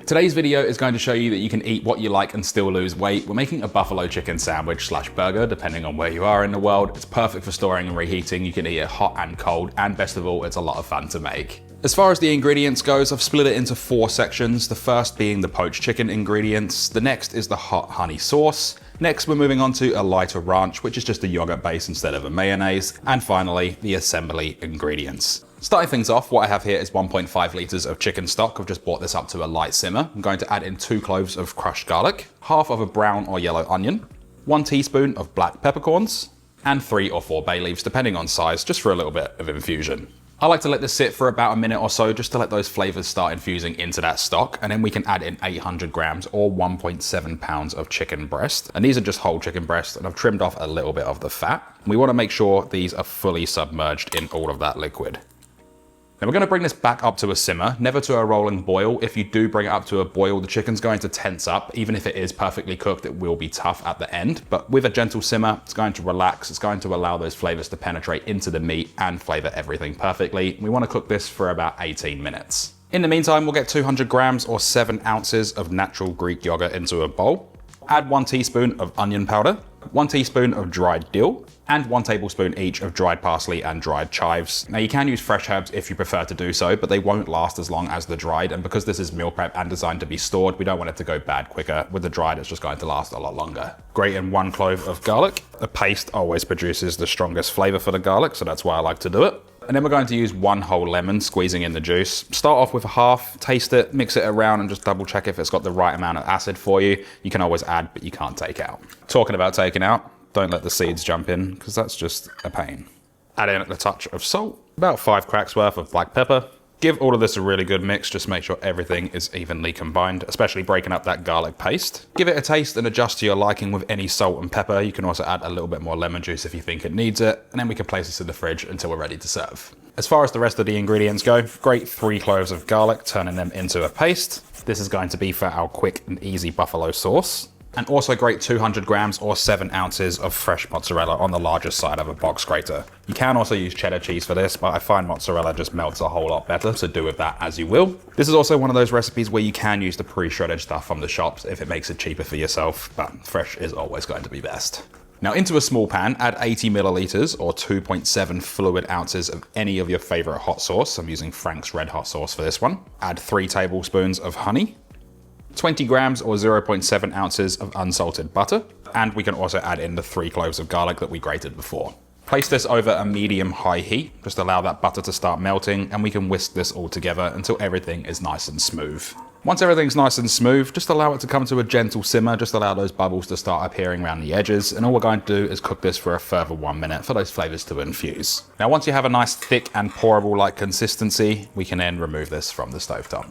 Today's video is going to show you that you can eat what you like and still lose weight. We're making a buffalo chicken sandwich slash burger, depending on where you are in the world. It's perfect for storing and reheating. You can eat it hot and cold, and best of all, it's a lot of fun to make. As far as the ingredients goes, I've split it into 4 sections. The first being the poached chicken ingredients. The next is the hot honey sauce. Next, we're moving on to a lighter ranch, which is just a yogurt base instead of a mayonnaise. And finally, the assembly ingredients. Starting things off, what I have here is 1.5 litres of chicken stock. I've just brought this up to a light simmer. I'm going to add in 2 cloves of crushed garlic, half of a brown or yellow onion, 1 teaspoon of black peppercorns, and 3 or 4 bay leaves, depending on size, just for a little bit of infusion. I like to let this sit for about a minute or so, just to let those flavors start infusing into that stock, and then we can add in 800 grams or 1.7 pounds of chicken breast. And these are just whole chicken breast, and I've trimmed off a little bit of the fat. We want to make sure these are fully submerged in all of that liquid. Now we're going to bring this back up to a simmer, never to a rolling boil. If you do bring it up to a boil, the chicken's going to tense up. Even if it is perfectly cooked, it will be tough at the end. But with a gentle simmer, it's going to relax. It's going to allow those flavors to penetrate into the meat and flavor everything perfectly. We want to cook this for about 18 minutes. In the meantime, we'll get 200 grams or 7 ounces of natural Greek yogurt into a bowl. Add 1 teaspoon of onion powder, 1 teaspoon of dried dill, and 1 tablespoon each of dried parsley and dried chives. Now you can use fresh herbs if you prefer to do so, but they won't last as long as the dried, and because this is meal prep and designed to be stored, we don't want it to go bad quicker. With the dried, it's just going to last a lot longer. Grate in 1 clove of garlic. The paste always produces the strongest flavor for the garlic, so that's why I like to do it. And then we're going to use 1 whole lemon, squeezing in the juice. Start off with a half, taste it, mix it around, and just double check if it's got the right amount of acid for you. You can always add, but you can't take out. Talking about taking out, don't let the seeds jump in, because that's just a pain. Add in a touch of salt, about 5 cracks worth of black pepper. Give all of this a really good mix, just make sure everything is evenly combined, especially breaking up that garlic paste. Give it a taste and adjust to your liking with any salt and pepper. You can also add a little bit more lemon juice if you think it needs it, and then we can place this in the fridge until we're ready to serve. As far as the rest of the ingredients go, grate 3 cloves of garlic, turning them into a paste. This is going to be for our quick and easy buffalo sauce. And also grate 200 grams or 7 ounces of fresh mozzarella on the larger side of a box grater. You can also use cheddar cheese for this, but I find mozzarella just melts a whole lot better, so do with that as you will. This is also one of those recipes where you can use the pre-shredded stuff from the shops if it makes it cheaper for yourself, but fresh is always going to be best. Now into a small pan, add 80 milliliters or 2.7 fluid ounces of any of your favorite hot sauce. I'm using Frank's RedHot sauce for this one. Add 3 tablespoons of honey, 20 grams or 0.7 ounces of unsalted butter, and we can also add in the 3 cloves of garlic that we grated before. Place this over a medium-high heat, just allow that butter to start melting, and we can whisk this all together until everything is nice and smooth. Once everything's nice and smooth, just allow it to come to a gentle simmer, just allow those bubbles to start appearing around the edges, and all we're going to do is cook this for a further 1 minute for those flavors to infuse. Now once you have a nice thick and pourable-like consistency, we can then remove this from the stovetop.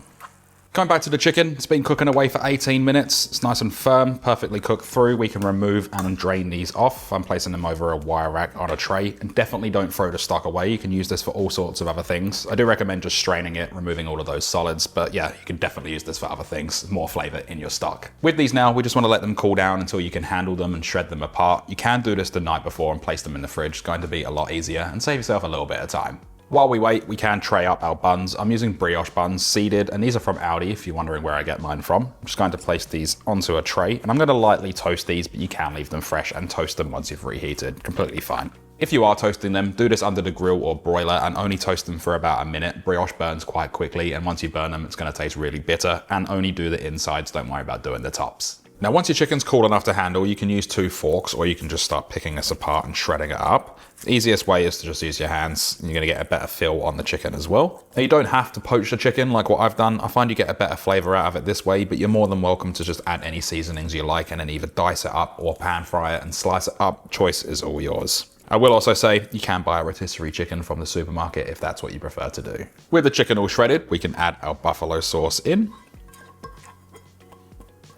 Going back to the chicken, it's been cooking away for 18 minutes. It's nice and firm, perfectly cooked through. We can remove and drain these off. I'm placing them over a wire rack on a tray, and definitely don't throw the stock away. You can use this for all sorts of other things. I do recommend just straining it, removing all of those solids, but yeah, you can definitely use this for other things, more flavor in your stock. With these now, we just want to let them cool down until you can handle them and shred them apart. You can do this the night before and place them in the fridge. It's going to be a lot easier and save yourself a little bit of time. While we wait, we can tray up our buns. I'm using brioche buns, seeded, and these are from Aldi if you're wondering where I get mine from. I'm just going to place these onto a tray, and I'm going to lightly toast these, but you can leave them fresh and toast them once you've reheated. Completely fine. If you are toasting them, do this under the grill or broiler and only toast them for about a minute. Brioche burns quite quickly, and once you burn them, it's going to taste really bitter, and only do the insides, don't worry about doing the tops. Now once your chicken's cool enough to handle, you can use 2 forks, or you can just start picking this apart and shredding it up. The easiest way is to just use your hands. You're going to get a better feel on the chicken as well. Now you don't have to poach the chicken like what I've done. I find you get a better flavor out of it this way, but you're more than welcome to just add any seasonings you like and then either dice it up or pan fry it and slice it up. Choice is all yours. I will also say you can buy a rotisserie chicken from the supermarket if that's what you prefer to do. With the chicken all shredded, we can add our buffalo sauce in.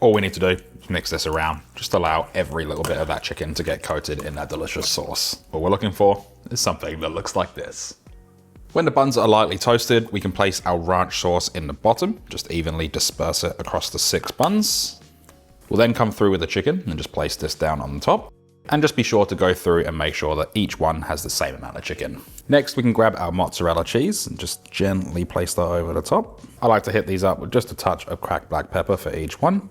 All we need to do is mix this around. Just allow every little bit of that chicken to get coated in that delicious sauce. What we're looking for is something that looks like this. When the buns are lightly toasted, we can place our ranch sauce in the bottom. Just evenly disperse it across the 6 buns. We'll then come through with the chicken and just place this down on the top. And just be sure to go through and make sure that each one has the same amount of chicken. Next, we can grab our mozzarella cheese and just gently place that over the top. I like to hit these up with just a touch of cracked black pepper for each one.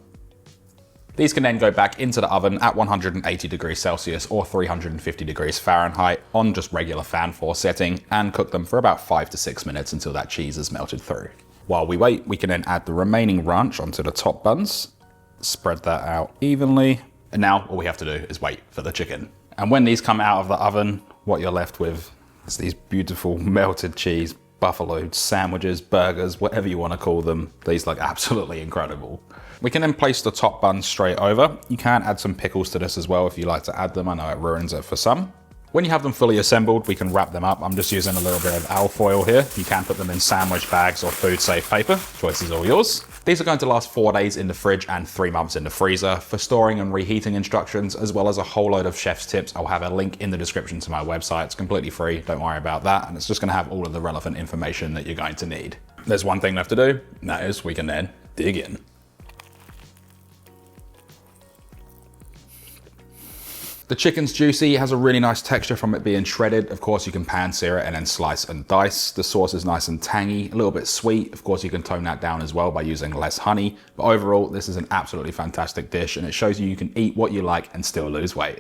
These can then go back into the oven at 180 degrees Celsius or 350 degrees Fahrenheit on just regular fan force setting and cook them for about 5 to 6 minutes until that cheese is melted through. While we wait, we can then add the remaining ranch onto the top buns, spread that out evenly, and now all we have to do is wait for the chicken. And when these come out of the oven, what you're left with is these beautiful melted cheese buffalo sandwiches, burgers, whatever you want to call them. These look absolutely incredible. We can then place the top bun straight over. You can add some pickles to this as well if you like to add them. I know it ruins it for some. When you have them fully assembled, we can wrap them up. I'm just using a little bit of alfoil here. You can put them in sandwich bags or food safe paper. Choice is all yours. These are going to last 4 days in the fridge and 3 months in the freezer. For storing and reheating instructions, as well as a whole load of chef's tips, I'll have a link in the description to my website. It's completely free, don't worry about that. And it's just gonna have all of the relevant information that you're going to need. There's one thing left to do, and that is we can then dig in. The chicken's juicy, has a really nice texture from it being shredded. Of course, you can pan sear it and then slice and dice. The sauce is nice and tangy, a little bit sweet. Of course, you can tone that down as well by using less honey. But overall, this is an absolutely fantastic dish and it shows you can eat what you like and still lose weight.